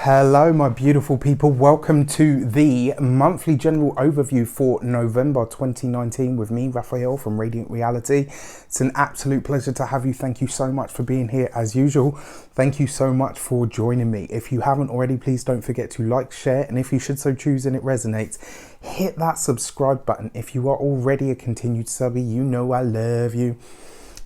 Hello my beautiful people, welcome to the monthly general overview for November 2019 with me, Raphael from Reydiant Reality. It's an absolute pleasure to have you. Thank you so much for being here as usual. Thank you so much for joining me. If you haven't already, please don't forget to like, share, and if you should so choose and it resonates, hit that subscribe button. If you are already a continued subby, you know I love you.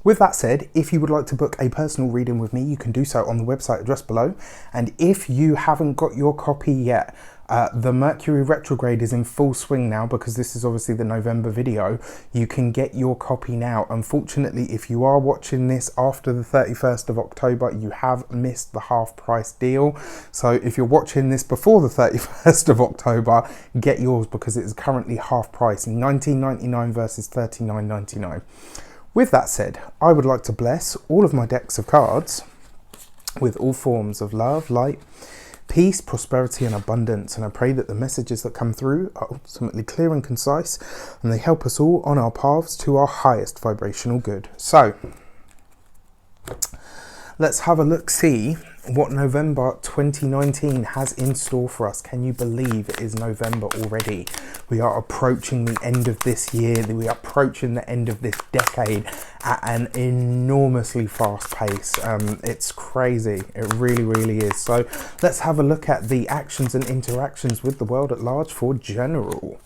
With that said, if you would like to book a personal reading with me, you can do so on the website address below. And if you haven't got your copy yet, the Mercury retrograde is in full swing now because this is obviously the November video. You can get your copy now. Unfortunately, if you are watching this after the 31st of October, you have missed the half price deal. So if you're watching this before the 31st of October, get yours because it is currently half price, $19.99 versus $39.99. With that said, I would like to bless all of my decks of cards with all forms of love, light, peace, prosperity and abundance. And I pray that the messages that come through are ultimately clear and concise and they help us all on our paths to our highest vibrational good. So let's have a look, see what November 2019 has in store for us. Can you believe it is November already? We are approaching the end of this year. We are approaching the end of this decade at an enormously fast pace. It's crazy. It really, really is. So let's have a look at the actions and interactions with the world at large for general.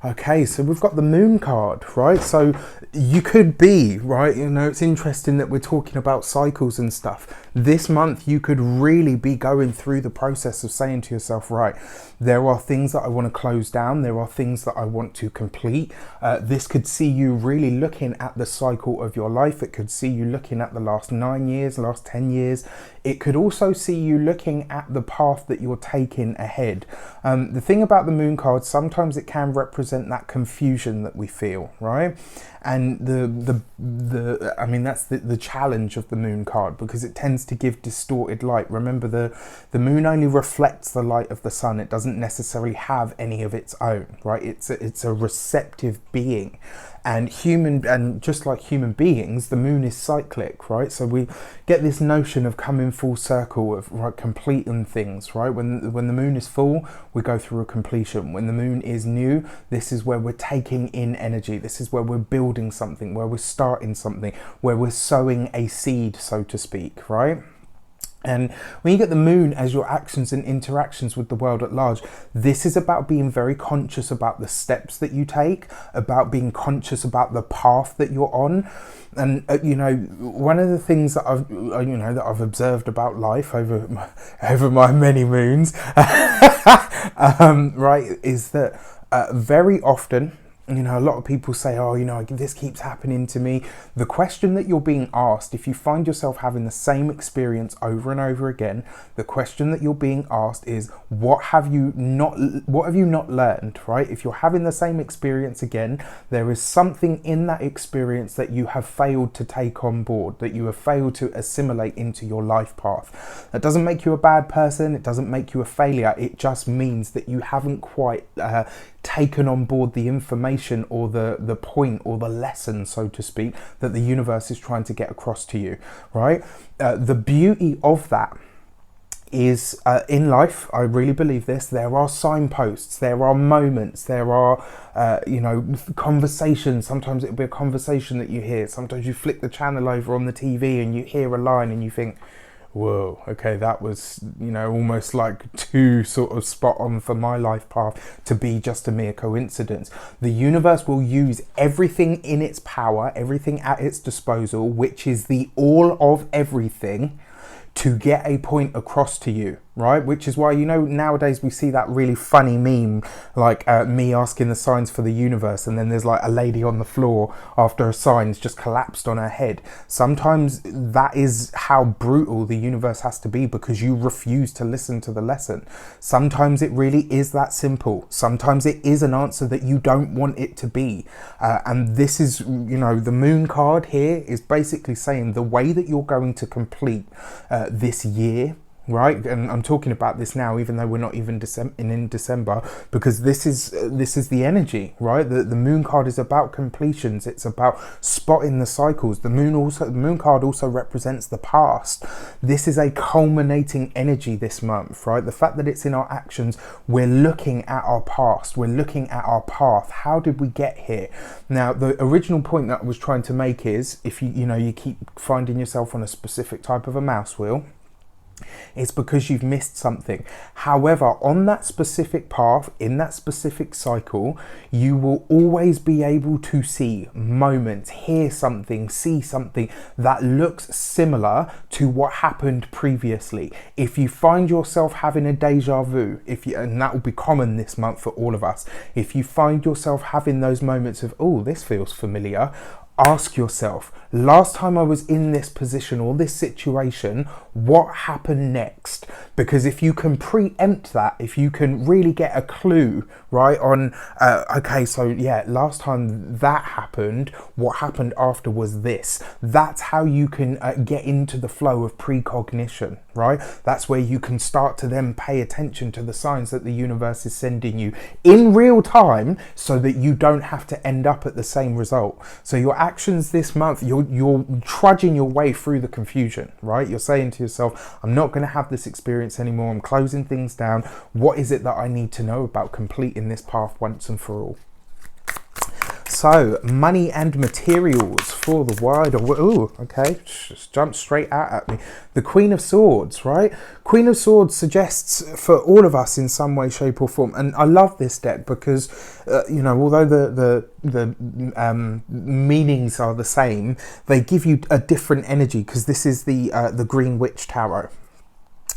Okay, so we've got the moon card, right? So you could be, right, you know, it's interesting that we're talking about cycles and stuff. This month, you could really be going through the process of saying to yourself, right, there are things that I want to close down. There are things that I want to complete. This could see you really looking at the cycle of your life. It could see you looking at the last 9 years, last 10 years. It could also see you looking at the path that you're taking ahead. The thing about the moon card, sometimes it can represent that confusion that we feel, right? And I mean, that's the challenge of the moon card because it tends to give distorted light. Remember, the moon only reflects the light of the sun. It doesn't necessarily have any of its own, right? It's a receptive being. And just like human beings, the moon is cyclic, right? So we get this notion of coming full circle, of right, completing things, right? When the moon is full, we go through a completion. When the moon is new, this is where we're taking in energy. This is where we're building something, where we're starting something, where we're sowing a seed, so to speak, right? And when you get the moon as your actions and interactions with the world at large, this is about being very conscious about the steps that you take, about being conscious about the path that you're on. And you know, one of the things that I've observed about life over my many moons, right, is that very often, you know, a lot of people say, oh, you know, this keeps happening to me. The question that you're being asked, if you find yourself having the same experience over and over again, the question that you're being asked is, what have you not learned, right? If you're having the same experience again, there is something in that experience that you have failed to take on board, that you have failed to assimilate into your life path. That doesn't make you a bad person. It doesn't make you a failure. It just means that you haven't quite taken on board the information or the point or the lesson, so to speak, that the universe is trying to get across to you, right? The beauty of that is in life, I really believe this, there are signposts, there are moments, there are you know, conversations. Sometimes it'll be a conversation that you hear. Sometimes you flick the channel over on the TV and you hear a line and you think, whoa, okay, that was, you know, almost like too sort of spot on for my life path to be just a mere coincidence. The universe will use everything in its power, everything at its disposal, which is the all of everything, to get a point across to you, right? Which is why, you know, nowadays we see that really funny meme, like me asking the signs for the universe, and then there's like a lady on the floor after a sign's just collapsed on her head. Sometimes that is how brutal the universe has to be because you refuse to listen to the lesson. Sometimes it really is that simple. Sometimes it is an answer that you don't want it to be. And this is, you know, the moon card here is basically saying the way that you're going to complete this year, right? And I'm talking about this now, even though we're not even in December, because this is the energy, right? The moon card is about completions. It's about spotting the cycles. The moon card also represents the past. This is a culminating energy this month, right? The fact that it's in our actions, we're looking at our past. We're looking at our path. How did we get here? Now, the original point that I was trying to make is, if you keep finding yourself on a specific type of a mouse wheel, it's because you've missed something. However, on that specific path, in that specific cycle, you will always be able to see moments, hear something, see something that looks similar to what happened previously. If you find yourself having a deja vu, and that will be common this month for all of us, if you find yourself having those moments of, oh, this feels familiar, ask yourself, last time I was in this position or this situation, what happened next? Because if you can preempt that, if you can really get a clue, right, on, okay, so yeah, last time that happened, what happened after was this. That's how you can get into the flow of precognition, right? That's where you can start to then pay attention to the signs that the universe is sending you in real time, so that you don't have to end up at the same result. So your actions this month, you're trudging your way through the confusion, right? You're saying to yourself, I'm not going to have this experience anymore. I'm closing things down. What is it that I need to know about completing this path once and for all? So, money and materials for the wider world. Oh, okay, just jump straight out at me. The Queen of Swords, right? Queen of Swords suggests for all of us in some way, shape or form. And I love this deck because, although the meanings are the same, they give you a different energy, because this is the Green Witch Tarot.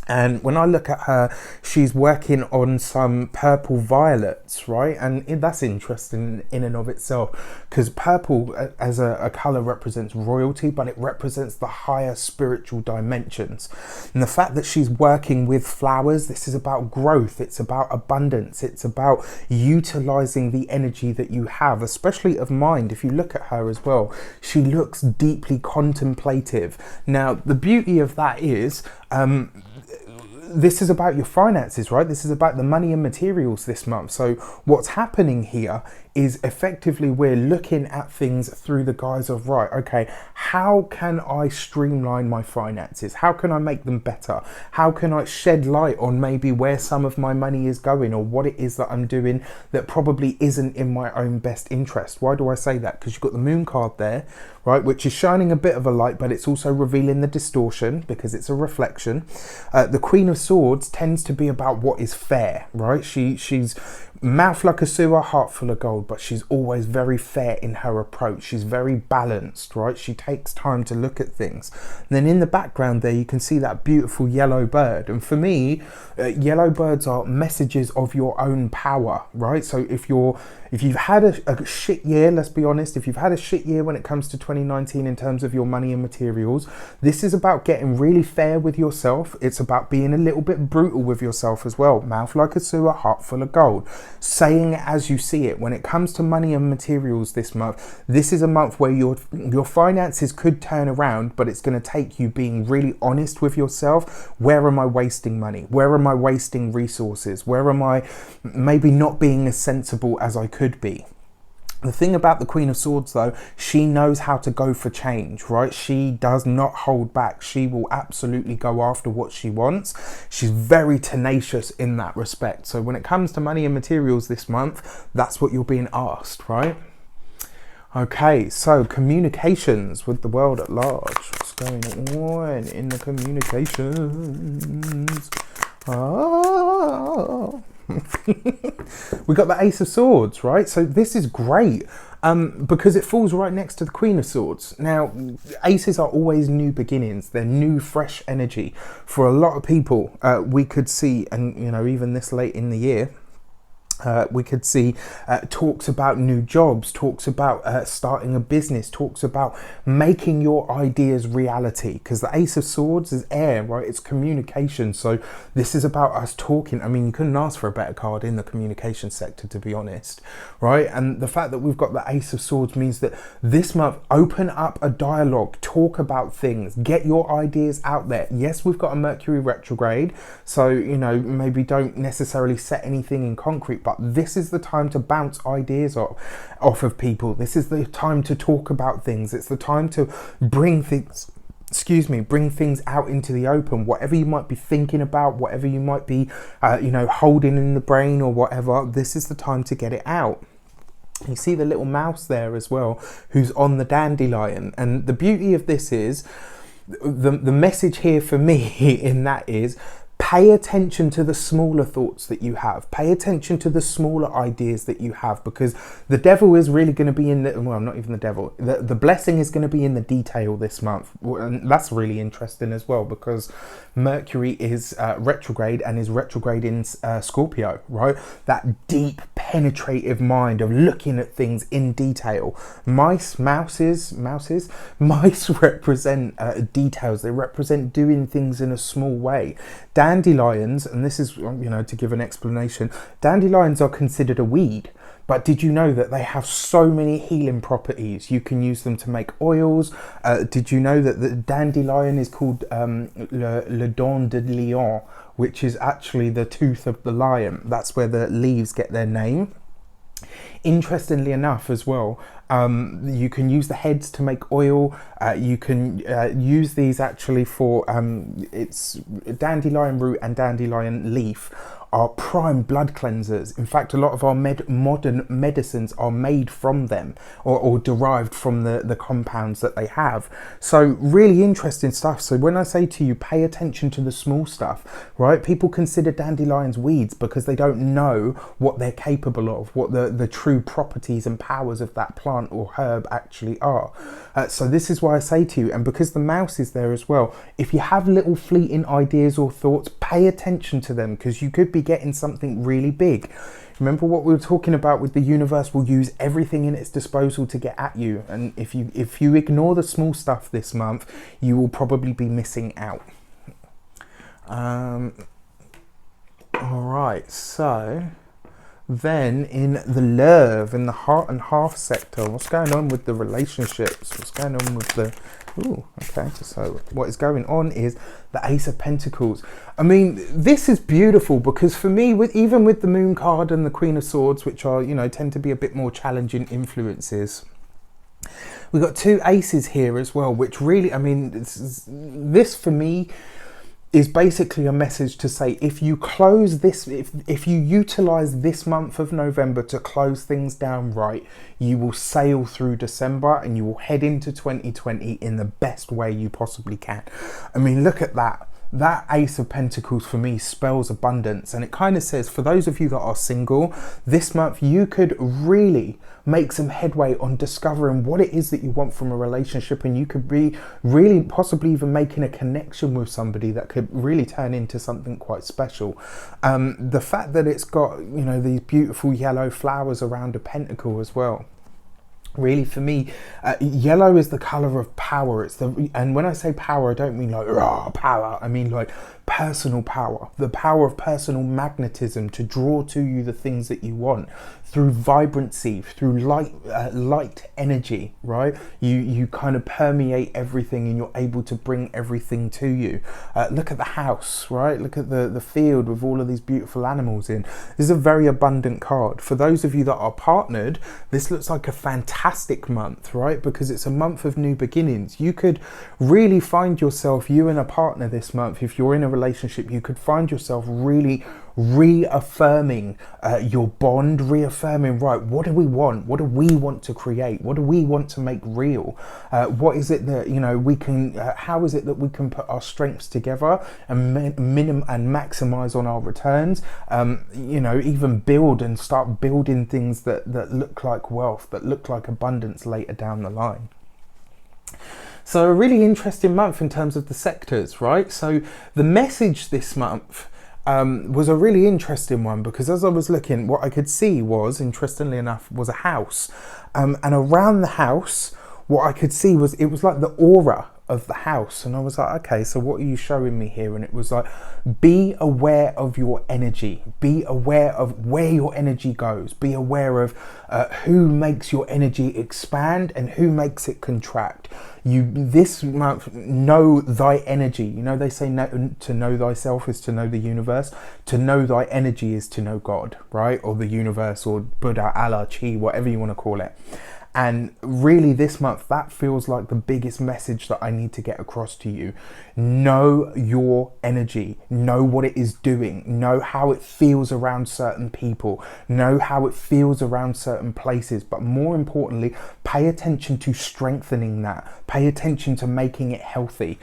And when I look at her, she's working on some purple violets, right? And that's interesting in and of itself, because purple as a color represents royalty, but it represents the higher spiritual dimensions. And the fact that she's working with flowers, this is about growth. It's about abundance. It's about utilizing the energy that you have, especially of mind. If you look at her as well, she looks deeply contemplative. Now, the beauty of that is, this is about your finances, right? This is about the money and materials this month. So what's happening here is effectively we're looking at things through the guise of, right, okay, how can I streamline my finances? How can I make them better? How can I shed light on maybe where some of my money is going, or what it is that I'm doing that probably isn't in my own best interest? Why do I say that? Because you've got the moon card there, right, which is shining a bit of a light, but it's also revealing the distortion because it's a reflection. The Queen of Swords tends to be about what is fair, right? She's mouth like a sewer, heart full of gold, but she's always very fair in her approach. She's very balanced, right? She takes time to look at things. And then in the background there, you can see that beautiful yellow bird. And for me, yellow birds are messages of your own power, right? So if you've had a shit year, let's be honest, if you've had a shit year when it comes to 2019 in terms of your money and materials, this is about getting really fair with yourself. It's about being a little bit brutal with yourself as well. Mouth like a sewer, heart full of gold. Saying it as you see it. When it comes to money and materials this month, this is a month where your finances could turn around, but it's going to take you being really honest with yourself. Where am I wasting money? Where am I wasting resources? Where am I maybe not being as sensible as I could be? The thing about the Queen of Swords, though, she knows how to go for change, right? She does not hold back. She will absolutely go after what she wants. She's very tenacious in that respect. So when it comes to money and materials this month, that's what you're being asked, right? Okay, so communications with the world at large. What's going on in the communications? Oh. We got the Ace of Swords, right? So this is great because it falls right next to the Queen of Swords. Now, aces are always new beginnings. They're new, fresh energy. For a lot of people, we could see, and even this late in the year, We could see talks about new jobs, talks about starting a business, talks about making your ideas reality, because the Ace of Swords is air, right? It's communication. So this is about us talking. I mean, you couldn't ask for a better card in the communication sector, to be honest, right? And the fact that we've got the Ace of Swords means that this month, open up a dialogue, talk about things, get your ideas out there. Yes, we've got a Mercury retrograde, so, you know, maybe don't necessarily set anything in concrete, but this is the time to bounce ideas off of people. This is the time to talk about things. It's the time to bring things, bring things out into the open. Whatever you might be thinking about, whatever you might be, holding in the brain or whatever, this is the time to get it out. You see the little mouse there as well, who's on the dandelion. And the beauty of this is, the message here for me in that is, pay attention to the smaller thoughts that you have. Pay attention to the smaller ideas that you have, because the devil is really going to be in the, well, not even the devil, the blessing is going to be in the detail this month. And that's really interesting as well, because Mercury is retrograde and is retrograde in Scorpio, right? That deep, penetrative mind of looking at things in detail. Mice represent details. They represent doing things in a small way. Dandelions, and this is, to give an explanation, dandelions are considered a weed, but did you know that they have so many healing properties? You can use them to make oils. Did you know that the dandelion is called le dent de lion, which is actually the tooth of the lion? That's where the leaves get their name. Interestingly enough as well, you can use the heads to make oil. You can use these actually for, it's dandelion root and dandelion leaf are prime blood cleansers. In fact, a lot of our modern medicines are made from them, or derived from the compounds that they have. So really interesting stuff. So when I say to you, pay attention to the small stuff, right? People consider dandelions weeds because they don't know what they're capable of, what the true properties and powers of that plant or herb actually are. So this is why I say to you, and because the mouse is there as well, if you have little fleeting ideas or thoughts, pay attention to them, because you could be getting something really big. Remember what we were talking about with the universe will use everything in its disposal to get at you, and if you ignore the small stuff this month, you will probably be missing out. All right, so then in the love, in the heart and half sector, what's going on with the relationships? What's going on with the, okay, so what is going on is the Ace of Pentacles. I mean, this is beautiful, because for me, even with the Moon card and the Queen of Swords, which are, tend to be a bit more challenging influences, we've got two aces here as well, which really, I mean, this for me is basically a message to say, if you close this, if you utilize this month of November to close things down right, you will sail through December and you will head into 2020 in the best way you possibly can. I mean, look at that. That Ace of Pentacles for me spells abundance, and it kind of says, for those of you that are single, this month you could really make some headway on discovering what it is that you want from a relationship, and you could be really possibly even making a connection with somebody that could really turn into something quite special. The fact that it's got, these beautiful yellow flowers around a pentacle as well. Really, for me, yellow is the color of power. And when I say power, I don't mean like raw power. I mean like personal power, the power of personal magnetism to draw to you the things that you want through vibrancy, through light energy, right? You kind of permeate everything, and you're able to bring everything to you. Look at the house, right? Look at the field with all of these beautiful animals in. This is a very abundant card. For those of you that are partnered, this looks like a fantastic month, right? Because it's a month of new beginnings. You could really find yourself, you and a partner this month, if you're in a relationship, you could find yourself really reaffirming your bond, reaffirming, right, what do we want? What do we want to create? What do we want to make real? What is it that, we can, how is it that we can put our strengths together and maximize on our returns? Even build and start building things that look like wealth, that look like abundance later down the line. So a really interesting month in terms of the sectors, right? So the message this month was a really interesting one, because as I was looking, what I could see was, interestingly enough, was a house. And around the house, what I could see was, it was like the aura of the house. And I was like, okay, so what are you showing me here? And it was like, be aware of your energy, be aware of where your energy goes, be aware of who makes your energy expand and who makes it contract. You this month, know thy energy. You know, they say to know thyself is to know the universe. To know thy energy is to know God, right? Or the universe, or Buddha, Allah, Chi, whatever you want to call it. And really this month, that feels like the biggest message that I need to get across to you. Know your energy, know what it is doing, know how it feels around certain people, know how it feels around certain places, but more importantly, pay attention to strengthening that, pay attention to making it healthy.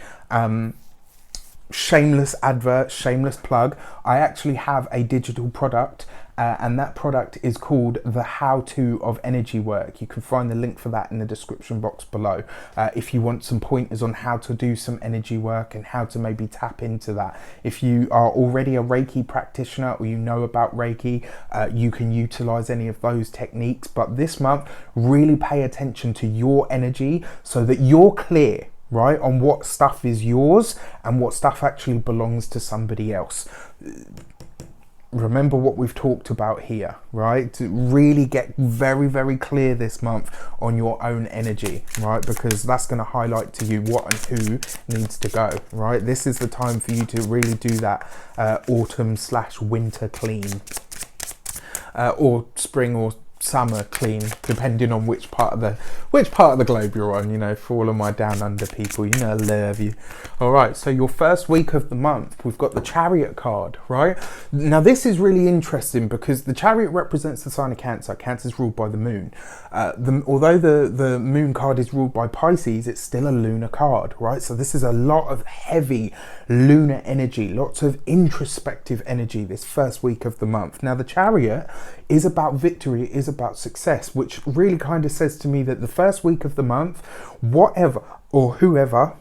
Shameless advert, shameless plug, I actually have a digital product, and that product is called The How-To of Energy Work. You can find the link for that in the description box below, if you want some pointers on how to do some energy work and how to maybe tap into that. If you are already a Reiki practitioner, or you know about Reiki, you can utilize any of those techniques. But this month, really pay attention to your energy so that you're clear, right, on what stuff is yours and what stuff actually belongs to somebody else. Remember what we've talked about here, right? To really get very, very clear this month on your own energy, right? Because that's going to highlight to you what and who needs to go, right? This is the time for you to really do that autumn/winter clean, or spring or summer clean, depending on which part of the globe you're on. You know, for all of my down under people, you know, I love you. All right, so your first week of the month, we've got the Chariot card, right? Now this is really interesting, because the Chariot represents the sign of Cancer. Cancer is ruled by the moon. Although the moon card is ruled by Pisces, it's still a lunar card, right? So this is a lot of heavy lunar energy, lots of introspective energy this first week of the month. Now the Chariot is about victory, it is about success, which really kind of says to me that the first week of the month, whatever or whoever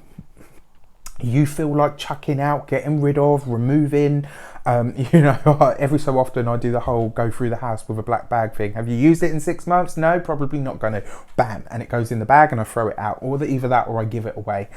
you feel like chucking out, getting rid of, removing, you know, every so often I do the whole go through the house with a black bag thing. Have you used it in 6 months? No, probably not going to. Bam, and it goes in the bag and I throw it out, or either that or I give it away.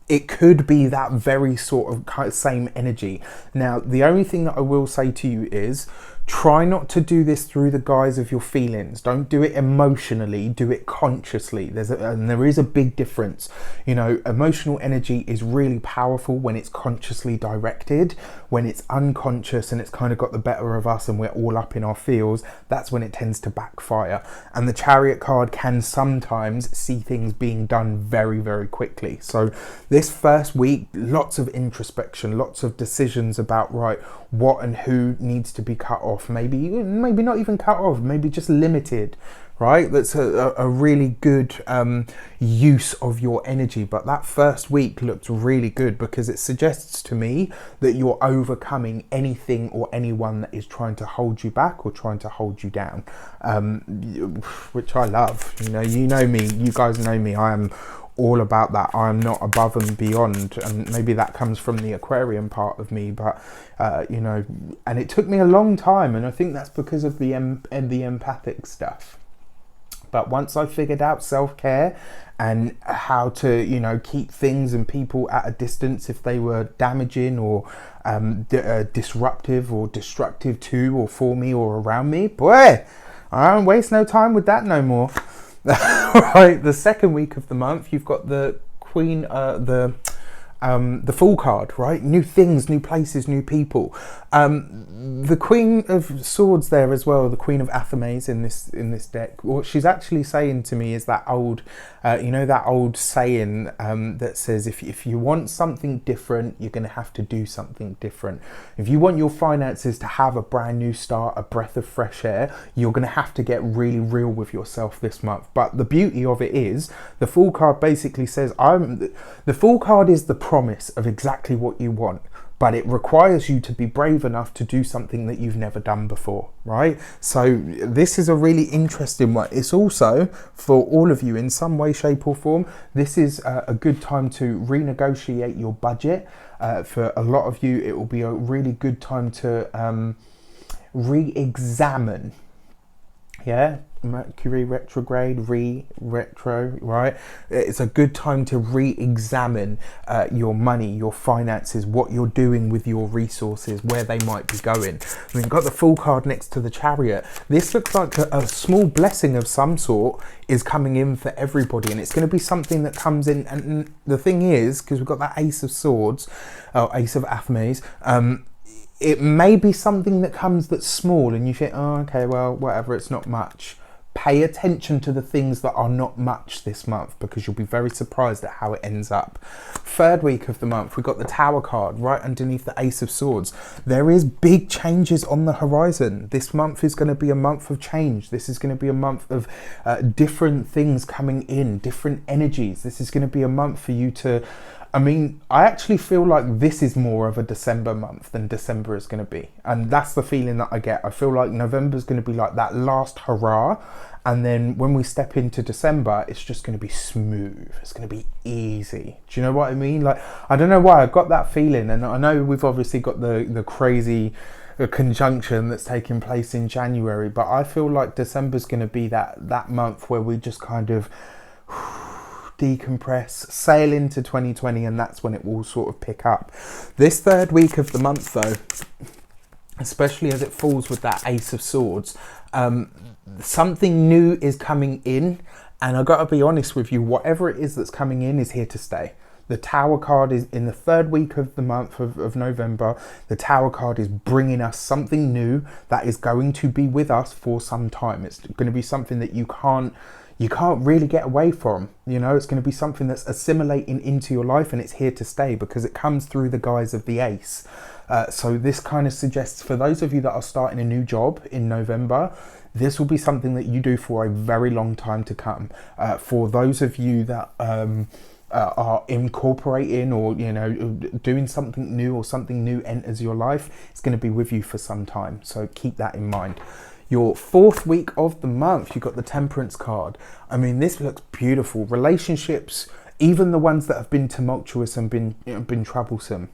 It could be that very sort of kind of same energy. Now, the only thing that I will say to you is, try not to do this through the guise of your feelings. Don't do it emotionally, do it consciously. There is a big difference. You know, emotional energy is really powerful when it's consciously directed. When it's unconscious and it's kind of got the better of us and we're all up in our feels, that's when it tends to backfire. And the Chariot card can sometimes see things being done very, very quickly. So this first week, lots of introspection, lots of decisions about, right, what and who needs to be cut off. Maybe not even cut off, maybe just limited, right? That's a really good use of your energy. But that first week looked really good, because it suggests to me that you're overcoming anything or anyone that is trying to hold you back or trying to hold you down, which I love. You know me, you guys know me, I am all about that. I am not above and beyond, and maybe that comes from the Aquarian part of me, but you know, and it took me a long time, and I think that's because of the empathic stuff. But once I figured out self-care and how to, you know, keep things and people at a distance if they were damaging or disruptive or destructive to or for me or around me, boy, I don't waste no time with that no more. Right, the second week of the month, you've got the Queen, the Fool card, right? New things, new places, new people. The Queen of Swords there as well, the Queen of Athames in this deck. What she's actually saying to me is that old, you know, that old saying that says, if you want something different, you're going to have to do something different. If you want your finances to have a brand new start, a breath of fresh air, you're going to have to get really real with yourself this month. But the beauty of it is, the Fool card basically says, the Fool card is the promise of exactly what you want. but it requires you to be brave enough to do something that you've never done before, right? So this is a really interesting one. It's also, for all of you in some way, shape or form, this is a good time to renegotiate your budget. For a lot of you, it will be a really good time to re-examine, Mercury retrograde, retro, right? It's a good time to re-examine your money, your finances, what you're doing with your resources, where they might be going. We've got the Fool card next to the Chariot. This looks like a small blessing of some sort is coming in for everybody, and it's going to be something that comes in. And the thing is, because we've got that Ace of Swords, Ace of Athemes, it may be something that comes that's small and you think, oh, okay, well, whatever, it's not much. Pay attention to the things that are not much this month, because you'll be very surprised at how it ends up. Third week of the month, we've got the Tower card right underneath the Ace of Swords. There is big changes on the horizon. This month is going to be a month of change. This is going to be a month of different things coming in, different energies. This is going to be a month for you to... I actually feel like this is more of a December month than December is going to be. And that's the feeling that I get. I feel like November is going to be like that last hurrah. And then when we step into December, it's just going to be smooth. It's going to be easy. Do you know what I mean? Like, I don't know why I got that feeling. And I know we've obviously got the crazy conjunction that's taking place in January. But I feel like December's going to be that month where we just kind of... decompress, sail into 2020, and that's when it will sort of pick up. This third week of the month though, especially as it falls with that Ace of Swords, something new is coming in, and I gotta be honest with you, whatever it is that's coming in is here to stay. The Tower card is in the third week of the month of November. The Tower card is bringing us something new that is going to be with us for some time. It's going to be something that you can't really get away from. It's going to be something that's assimilating into your life, and it's here to stay because it comes through the guise of the Ace. So this kind of suggests, for those of you that are starting a new job in November, this will be something that you do for a very long time to come. For those of you that are incorporating or doing something new, or something new enters your life, it's going to be with you for some time. So keep that in mind. Your fourth week of the month, you've got the Temperance card. This looks beautiful. Relationships, even the ones that have been tumultuous and been troublesome.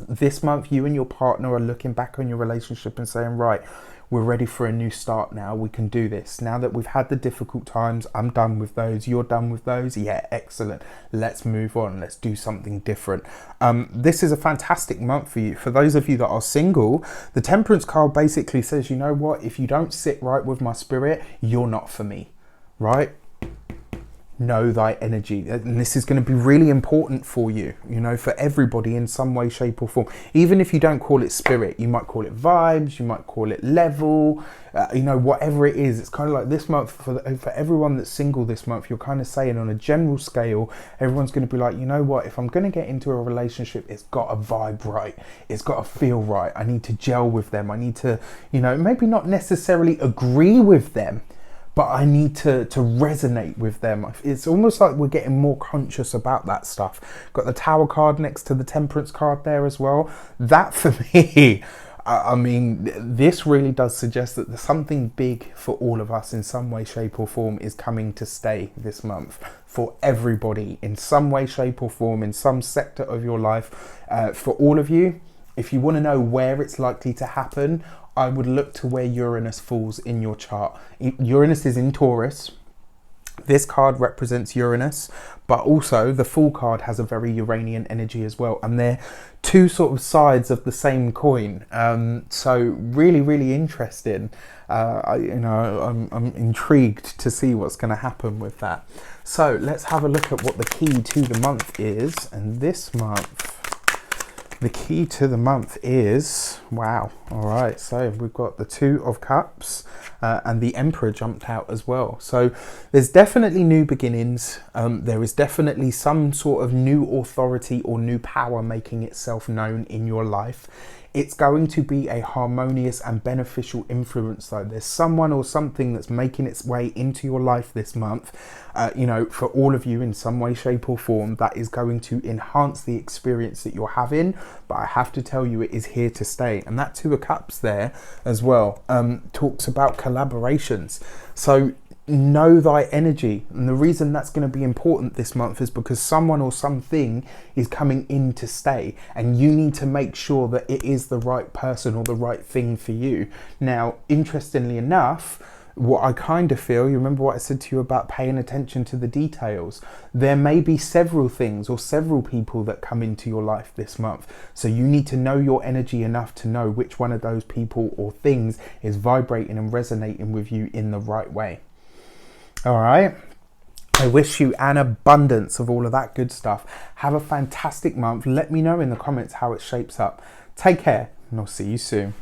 This month, you and your partner are looking back on your relationship and saying, right, we're ready for a new start now. We can do this. Now that we've had the difficult times, I'm done with those. You're done with those. Yeah, excellent. Let's move on. Let's do something different. This is a fantastic month for you. For those of you that are single, the Temperance card basically says, you know what? If you don't sit right with my spirit, you're not for me, right? Know thy energy. And this is going to be really important for you, for everybody in some way, shape or form. Even if you don't call it spirit, you might call it vibes, you might call it level, whatever it is. It's kind of like this month, for everyone that's single this month, you're kind of saying on a general scale, everyone's going to be like, you know what, if I'm going to get into a relationship, it's got to vibe right. It's got to feel right. I need to gel with them. I need to, maybe not necessarily agree with them, but I need to resonate with them. It's almost like we're getting more conscious about that stuff. Got the Tower card next to the Temperance card there as well. That for me, this really does suggest that there's something big for all of us in some way, shape or form is coming to stay this month. For everybody in some way, shape or form, in some sector of your life. For all of you, if you want to know where it's likely to happen, I would look to where Uranus falls in your chart. Uranus is in Taurus. This card represents Uranus, but also the Fool card has a very Uranian energy as well. And they're two sort of sides of the same coin. So really, really interesting. I'm intrigued to see what's going to happen with that. So let's have a look at what the key to the month is. And this month, the key to the month is, wow, all right, so we've got the Two of Cups and the Emperor jumped out as well. So there's definitely new beginnings. There is definitely some sort of new authority or new power making itself known in your life. It's going to be a harmonious and beneficial influence though. There's someone or something that's making its way into your life this month, you know, for all of you in some way, shape or form, that is going to enhance the experience that you're having. But I have to tell you, it is here to stay. And that Two of Cups there as well talks about collaborations. So know thy energy, and the reason that's going to be important this month is because someone or something is coming in to stay, and you need to make sure that it is the right person or the right thing for you. Now, interestingly enough, what I kind of feel, you remember what I said to you about paying attention to the details? There may be several things or several people that come into your life this month. So you need to know your energy enough to know which one of those people or things is vibrating and resonating with you in the right way. All right. I wish you an abundance of all of that good stuff. Have a fantastic month. Let me know in the comments how it shapes up. Take care, and I'll see you soon.